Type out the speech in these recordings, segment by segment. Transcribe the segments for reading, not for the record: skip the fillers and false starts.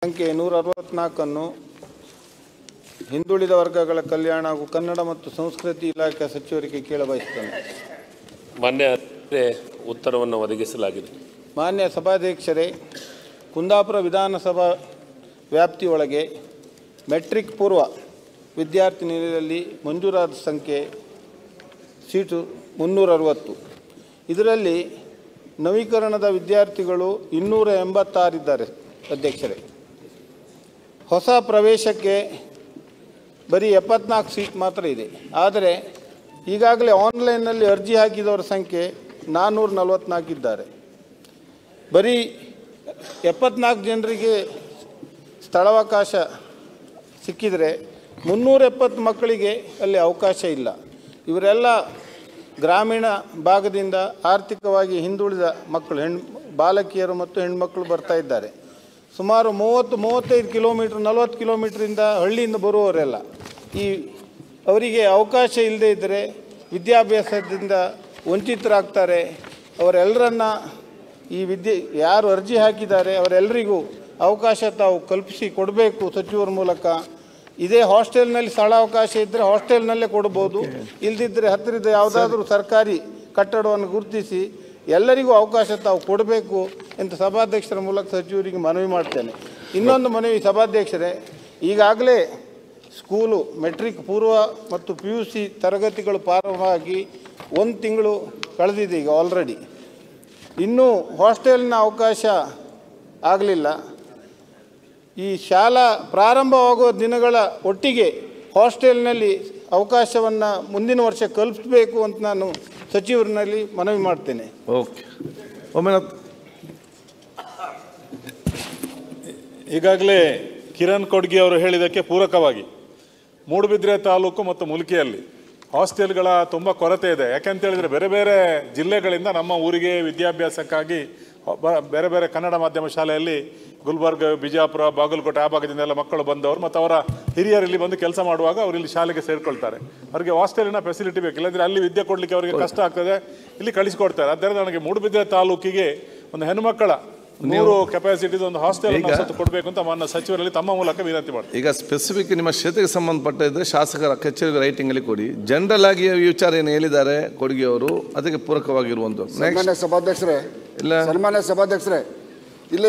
ಸಂಖ್ಯೆ 164 ಹಿಂದುಳಿದ ವರ್ಗಗಳ ಕಲ್ಯಾಣ ಹಾಗೂ ಕನ್ನಡ ಮತ್ತು ಸಂಸ್ಕೃತಿ ಇಲಾಖೆ ಸಚಿವರಿಗೆ ಕೇಳಬಯಸುತ್ತೇನೆ. ಮಾನ್ಯ ಉತ್ತರವನ್ನು ಒದಗಿಸಲಾಗಿದೆ. ಮಾನ್ಯ ಸಭಾಧ್ಯಕ್ಷರೇ, ಕುಂದಾಪುರ ವಿಧಾನಸಭಾ ವ್ಯಾಪ್ತಿಯೊಳಗೆ ಮೆಟ್ರಿಕ್ ಪೂರ್ವ ವಿದ್ಯಾರ್ಥಿ ನಿಲಯದಲ್ಲಿ ಮಂಜೂರಾದ ಸಂಖ್ಯೆ ಸೀಟು 360. ಇದರಲ್ಲಿ ನವೀಕರಣದ ವಿದ್ಯಾರ್ಥಿಗಳು 286 ಇದ್ದಾರೆ ಅಧ್ಯಕ್ಷರೇ. ಹೊಸ ಪ್ರವೇಶಕ್ಕೆ ಬರೀ 74 ಸೀಟ್ ಮಾತ್ರ ಇದೆ. ಆದರೆ ಈಗಾಗಲೇ ಆನ್ಲೈನ್ನಲ್ಲಿ ಅರ್ಜಿ ಹಾಕಿದವರ ಸಂಖ್ಯೆ 444 ಇದ್ದಾರೆ. ಬರೀ 74 ಜನರಿಗೆ ಸ್ಥಳಾವಕಾಶ ಸಿಕ್ಕಿದರೆ 370 ಮಕ್ಕಳಿಗೆ ಅಲ್ಲಿ ಅವಕಾಶ ಇಲ್ಲ. ಇವರೆಲ್ಲ ಗ್ರಾಮೀಣ ಭಾಗದಿಂದ ಆರ್ಥಿಕವಾಗಿ ಹಿಂದುಳಿದ ಮಕ್ಕಳು, ಬಾಲಕಿಯರು ಮತ್ತು ಹೆಣ್ಮಕ್ಕಳು ಬರ್ತಾ ಇದ್ದಾರೆ. ಸುಮಾರು 30-35 ಕಿಲೋಮೀಟ್ರ್, 40 ಕಿಲೋಮೀಟ್ರಿಂದ ಹಳ್ಳಿಯಿಂದ ಬರುವವರೆಲ್ಲ. ಅವರಿಗೆ ಅವಕಾಶ ಇಲ್ಲದೇ ಇದ್ದರೆ ವಿದ್ಯಾಭ್ಯಾಸದಿಂದ ವಂಚಿತರಾಗ್ತಾರೆ. ಅವರೆಲ್ಲರನ್ನ ಯಾರು ಅರ್ಜಿ ಹಾಕಿದ್ದಾರೆ ಅವರೆಲ್ಲರಿಗೂ ಅವಕಾಶ ತಾವು ಕಲ್ಪಿಸಿ ಕೊಡಬೇಕು ಸಚಿವರ ಮೂಲಕ. ಇದೇ ಹಾಸ್ಟೆಲ್ನಲ್ಲಿ ಸ್ಥಳಾವಕಾಶ ಇದ್ದರೆ ಹಾಸ್ಟೆಲ್ನಲ್ಲೇ ಕೊಡ್ಬೋದು, ಇಲ್ಲದಿದ್ದರೆ ಹತ್ತಿರದ ಯಾವುದಾದ್ರೂ ಸರ್ಕಾರಿ ಕಟ್ಟಡವನ್ನು ಗುರುತಿಸಿ ಎಲ್ಲರಿಗೂ ಅವಕಾಶ ತಾವು ಕೊಡಬೇಕು ಅಂತ ಸಭಾಧ್ಯಕ್ಷರ ಮೂಲಕ ಸಚಿವರಿಗೆ ಮನವಿ ಮಾಡ್ತೇನೆ. ಇನ್ನೊಂದು ಮನವಿ ಸಭಾಧ್ಯಕ್ಷರೇ, ಈಗಾಗಲೇ ಸ್ಕೂಲು ಮೆಟ್ರಿಕ್ ಪೂರ್ವ ಮತ್ತು PUC ತರಗತಿಗಳು ಪ್ರಾರಂಭವಾಗಿ 1 ತಿಂಗಳು ಕಳೆದಿದೆ ಈಗ ಆಲ್ರೆಡಿ. ಇನ್ನೂ ಹಾಸ್ಟೆಲ್ನ ಅವಕಾಶ ಆಗಲಿಲ್ಲ. ಈ ಶಾಲಾ ಪ್ರಾರಂಭವಾಗುವ ದಿನಗಳ ಒಟ್ಟಿಗೆ ಹಾಸ್ಟೆಲ್ನಲ್ಲಿ ಅವಕಾಶವನ್ನು ಮುಂದಿನ ವರ್ಷ ಕಲ್ಪಿಸಬೇಕು ಅಂತ ನಾನು ಸಚಿವರಲ್ಲಿ ಮನವಿ ಮಾಡ್ತೇನೆ. ಓಕೆ. ಒಮ್ಮೆ ಈಗಾಗಲೇ ಕಿರಣ್ ಕೊಡ್ಗಿ ಅವರು ಹೇಳಿದ್ದಕ್ಕೆ ಪೂರಕವಾಗಿ ಮೂಡುಬಿದ್ರೆ ತಾಲೂಕು ಮತ್ತು ಮುಲ್ಕಿಯಲ್ಲಿ ಹಾಸ್ಟೆಲ್ಗಳ ತುಂಬ ಕೊರತೆ ಇದೆ. ಯಾಕೆಂತೇಳಿದರೆ ಬೇರೆ ಬೇರೆ ಜಿಲ್ಲೆಗಳಿಂದ ನಮ್ಮ ಊರಿಗೆ ವಿದ್ಯಾಭ್ಯಾಸಕ್ಕಾಗಿ ಬೇರೆ ಬೇರೆ ಕನ್ನಡ ಮಾಧ್ಯಮ ಶಾಲೆಯಲ್ಲಿ ಗುಲ್ಬರ್ಗ, ಬಿಜಾಪುರ, ಬಾಗಲಕೋಟೆ ಆ ಭಾಗದಿಂದೆಲ್ಲ ಮಕ್ಕಳು ಬಂದವರು ಮತ್ತು ಅವರ ಹಿರಿಯರು ಇಲ್ಲಿ ಬಂದು ಕೆಲಸ ಮಾಡುವಾಗ ಅವರು ಇಲ್ಲಿ ಶಾಲೆಗೆ ಸೇರಿಕೊಳ್ತಾರೆ. ಅವರಿಗೆ ಹಾಸ್ಟೆಲಿನ ಫೆಸಿಲಿಟಿ ಬೇಕು, ಇಲ್ಲಾಂದರೆ ಅಲ್ಲಿ ವಿದ್ಯೆ ಕೊಡಲಿಕ್ಕೆ ಅವರಿಗೆ ಕಷ್ಟ ಆಗ್ತದೆ, ಇಲ್ಲಿ ಕಳಿಸಿಕೊಡ್ತಾರೆ. ಆದ್ದರಿಂದ ನನಗೆ ಮೂಡುಬಿದ್ರೆ ತಾಲೂಕಿಗೆ ಒಂದು ಹೆಣ್ಣುಮಕ್ಕಳ 100 ಕೆಪಾಸಿಟಿದು ಒಂದು ಹಾಸ್ಟೆಲ್ ಕೊಡಬೇಕು ಅಂತ ಮಾನ್ಯ ಸಚಿವರಲ್ಲಿ ತಮ್ಮ ಮೂಲಕ ವಿನಂತಿ ಮಾಡ್ತೀನಿ. ಈಗ ಸ್ಪೆಸಿಫಿಕ್ ನಿಮ್ಮ ಕ್ಷೇತ್ರಕ್ಕೆ ಸಂಬಂಧಪಟ್ಟ ಇದ್ದರೆ ಶಾಸಕರ ಕಚೇರಿ ರೈಟಿಂಗಲ್ಲಿ ಕೊಡಿ. ಜನರಲ್ ಆಗಿ ವಿಚಾರ ಏನು ಹೇಳಿದ್ದಾರೆ ಕೊಡುಗೆ ಅವರು, ಅದಕ್ಕೆ ಪೂರಕವಾಗಿರುವಂಥದ್ದು. ಸನ್ಮಾನ್ಯ ಸಭಾಧ್ಯಕ್ಷರೇ, ಸನ್ಮಾನ್ಯ ಸಭಾಧ್ಯಕ್ಷರೇ, ಇಲ್ಲ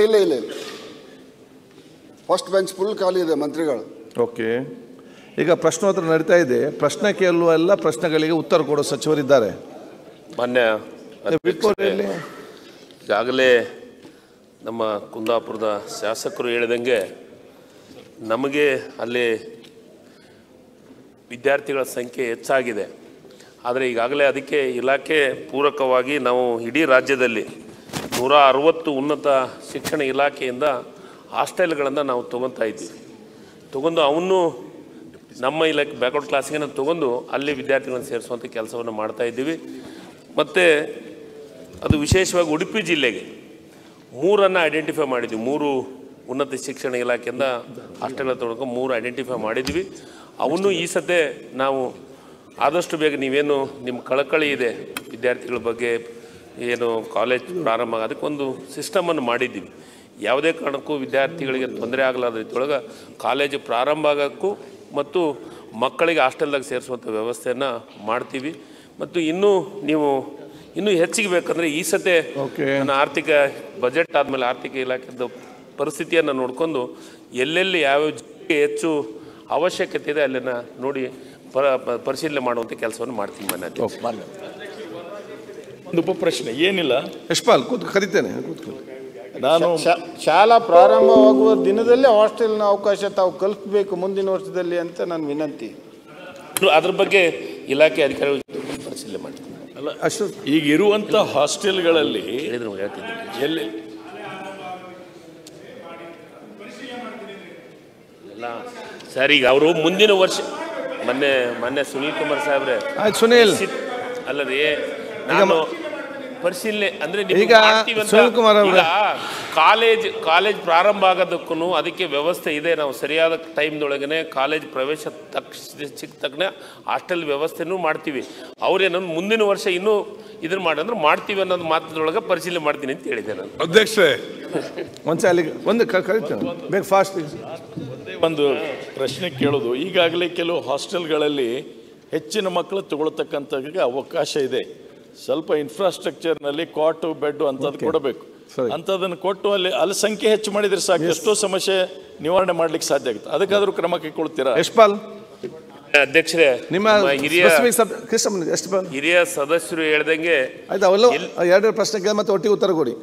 ಫಸ್ಟ್ ಬೆಂಚ್ ಫುಲ್ ಖಾಲಿ ಇದೆ ಮಂತ್ರಿಗಳು. ಓಕೆ. ಈಗ ಪ್ರಶ್ನೋತ್ತರ ನಡೀತಾ ಇದೆ. ಪ್ರಶ್ನೆ ಕೇಳುವ ಎಲ್ಲ ಪ್ರಶ್ನೆಗಳಿಗೆ ಉತ್ತರ ಕೊಡೋ ಸಚಿವರಿದ್ದಾರೆ. ಮಾನ್ಯ ಈಗಾಗಲೇ ನಮ್ಮ ಕುಂದಾಪುರದ ಶಾಸಕರು ಹೇಳಿದಂಗೆ ನಮಗೆ ಅಲ್ಲಿ ವಿದ್ಯಾರ್ಥಿಗಳ ಸಂಖ್ಯೆ ಹೆಚ್ಚಾಗಿದೆ. ಆದರೆ ಈಗಾಗಲೇ ಅದಕ್ಕೆ ಇಲಾಖೆ ಪೂರಕವಾಗಿ ನಾವು ಇಡೀ ರಾಜ್ಯದಲ್ಲಿ 160 ಉನ್ನತ ಶಿಕ್ಷಣ ಇಲಾಖೆಯಿಂದ ಹಾಸ್ಟೆಲ್ಗಳನ್ನು ನಾವು ತೊಗೊತಾ ಇದ್ದೀವಿ. ತೊಗೊಂಡು ಅವನು ನಮ್ಮ ಇಲಾಖೆ ಬ್ಯಾಕ್ವರ್ಡ್ ಕ್ಲಾಸಿಗೆ ನಾವು ತೊಗೊಂಡು ಅಲ್ಲಿ ವಿದ್ಯಾರ್ಥಿಗಳನ್ನು ಸೇರಿಸುವಂಥ ಕೆಲಸವನ್ನು ಮಾಡ್ತಾ ಇದ್ದೀವಿ. ಮತ್ತು ಅದು ವಿಶೇಷವಾಗಿ ಉಡುಪಿ ಜಿಲ್ಲೆಗೆ 3 ಐಡೆಂಟಿಫೈ ಮಾಡಿದ್ವಿ. 3 ಉನ್ನತ ಶಿಕ್ಷಣ ಇಲಾಖೆಯಿಂದ ಹಾಸ್ಟೆಲ್ ತೊಗೊಂಡು 3 ಐಡೆಂಟಿಫೈ ಮಾಡಿದ್ವಿ. ಅವನು ಈ ಸತೆ ನಾವು ಆದಷ್ಟು ಬೇಗ ನೀವೇನು ನಿಮ್ಮ ಕಳಕಳಿ ಇದೆ ವಿದ್ಯಾರ್ಥಿಗಳ ಬಗ್ಗೆ, ಏನು ಕಾಲೇಜ್ ಪ್ರಾರಂಭ ಅದಕ್ಕೊಂದು ಸಿಸ್ಟಮನ್ನು ಮಾಡಿದ್ದೀವಿ. ಯಾವುದೇ ಕಾರಣಕ್ಕೂ ವಿದ್ಯಾರ್ಥಿಗಳಿಗೆ ತೊಂದರೆ ಆಗಲಾದ ರೀತಿಯೊಳಗೆ ಕಾಲೇಜು ಪ್ರಾರಂಭ ಆಗೋಕ್ಕೂ ಮತ್ತು ಮಕ್ಕಳಿಗೆ ಹಾಸ್ಟೆಲ್ದಾಗ ಸೇರಿಸುವಂಥ ವ್ಯವಸ್ಥೆಯನ್ನು ಮಾಡ್ತೀವಿ. ಮತ್ತು ಇನ್ನೂ ಹೆಚ್ಚಿಗೆ ಬೇಕಂದರೆ ಈ ಸತೆ ನನ್ನ ಆರ್ಥಿಕ ಬಜೆಟ್ ಆದಮೇಲೆ ಆರ್ಥಿಕ ಇಲಾಖೆದ ಪರಿಸ್ಥಿತಿಯನ್ನು ನೋಡಿಕೊಂಡು ಎಲ್ಲೆಲ್ಲಿ ಯಾವ್ಯಾವ ಹೆಚ್ಚು ಅವಶ್ಯಕತೆ ಇದೆ ಅಲ್ಲಿನ ನೋಡಿ ಪರಿಶೀಲನೆ ಮಾಡುವಂಥ ಕೆಲಸವನ್ನು ಮಾಡ್ತೀನಿ. ಮಾನ್ಯ ಒಂದು ಉಪಪ್ರಶ್ನೆ ಏನಿಲ್ಲ. ಯಶ್ಪಾಲ್ ಕರಿತೇನೆ. ನಾನು ಶಾಲಾ ಪ್ರಾರಂಭವಾಗುವ ದಿನದಲ್ಲೇ ಹಾಸ್ಟೆಲ್ನ ಅವಕಾಶ ತಾವು ಕಲ್ಪಿಸಬೇಕು ಮುಂದಿನ ವರ್ಷದಲ್ಲಿ ಅಂತ ನಾನು ವಿನಂತಿ. ಅದ್ರ ಬಗ್ಗೆ ಇಲಾಖೆ ಅಧಿಕಾರಿಗಳು ಪರಿಶೀಲನೆ ಮಾಡ್ತೀನಿ. ಅಲ್ಲ ಅಶೋಕ್, ಈಗ ಇರುವಂಥ ಹಾಸ್ಟೆಲ್ಗಳಲ್ಲಿ ಎಲ್ಲಿ ಎಲ್ಲ ಸರ್ ಈಗ ಅವರು ಮುಂದಿನ ವರ್ಷ ಮೊನ್ನೆ ಸುನೀಲ್ ಕುಮಾರ್ ಸಾಹೇಬ್ರೆ ಸುನೀಲ್ ಅಲ್ಲದೆ ನಾನು ಪರಿಶೀಲನೆ ಅಂದ್ರೆ ಈಗ ಸುನಿಲ್ ಈಗ ಕಾಲೇಜ್ ಪ್ರಾರಂಭ ಆಗೋದಕ್ಕೂ ಅದಕ್ಕೆ ವ್ಯವಸ್ಥೆ ಇದೆ. ನಾವು ಸರಿಯಾದ ಟೈಮ್ದೊಳಗನೆ ಕಾಲೇಜ್ ಪ್ರವೇಶ ಸಿಕ್ಕ ತಕ್ಷಣ ಹಾಸ್ಟೆಲ್ ವ್ಯವಸ್ಥೆನೂ ಮಾಡ್ತೀವಿ. ಅವ್ರೇನೋ ಮುಂದಿನ ವರ್ಷ ಇನ್ನೂ ಇದನ್ನ ಮಾಡಂದ್ರೆ ಮಾಡ್ತೀವಿ ಅನ್ನೋದು ಮಾತದೊಳಗೆ ಪರಿಶೀಲನೆ ಮಾಡ್ತೀನಿ ಅಂತ ಹೇಳಿದೆ ನಾನು. ಅಧ್ಯಕ್ಷರೇ ಒಂದು ಬೇಗ ಫಾಸ್ಟ್ ಒಂದು ಪ್ರಶ್ನೆ ಕೇಳೋದು, ಈಗಾಗಲೇ ಕೆಲವು ಹಾಸ್ಟೆಲ್ಗಳಲ್ಲಿ ಹೆಚ್ಚಿನ ಮಕ್ಕಳು ತಗೊಳ್ತಕ್ಕಂಥ ಅವಕಾಶ ಇದೆ. ಸ್ವಲ್ಪ ಇನ್ಫ್ರಾಸ್ಟ್ರಕ್ಚರ್ನಲ್ಲಿ ಕಾಟು ಬೆಡ್ ಅಂಥದ್ದು ಕೊಡಬೇಕು. ಅಂಥದ್ದನ್ನು ಕೊಟ್ಟು ಅಲ್ಲಿ ಸಂಖ್ಯೆ ಹೆಚ್ಚು ಮಾಡಿದರೆ ಸಾಕು, ಎಷ್ಟೋ ಸಮಸ್ಯೆ ನಿವಾರಣೆ ಮಾಡ್ಲಿಕ್ಕೆ ಸಾಧ್ಯ ಆಗುತ್ತೆ. ಅದಕ್ಕಾದ್ರೂ ಕ್ರಮ ಕೈಗೊಳ್ತೀರಾ? ಯಶ್ಪಾಲ್ ಅಧ್ಯಕ್ಷರೇ, ನಿಮ್ಮ ಹಿರಿಯ ಸದಸ್ಯರು ಹೇಳ್ದಂಗೆ ಆಯ್ತು, ಅವೆಲ್ಲ ಎರಡು ಪ್ರಶ್ನೆಗೆ ಮತ್ತೆ ಒಟ್ಟಿಗೆ ಉತ್ತರ ಕೊಡಿ.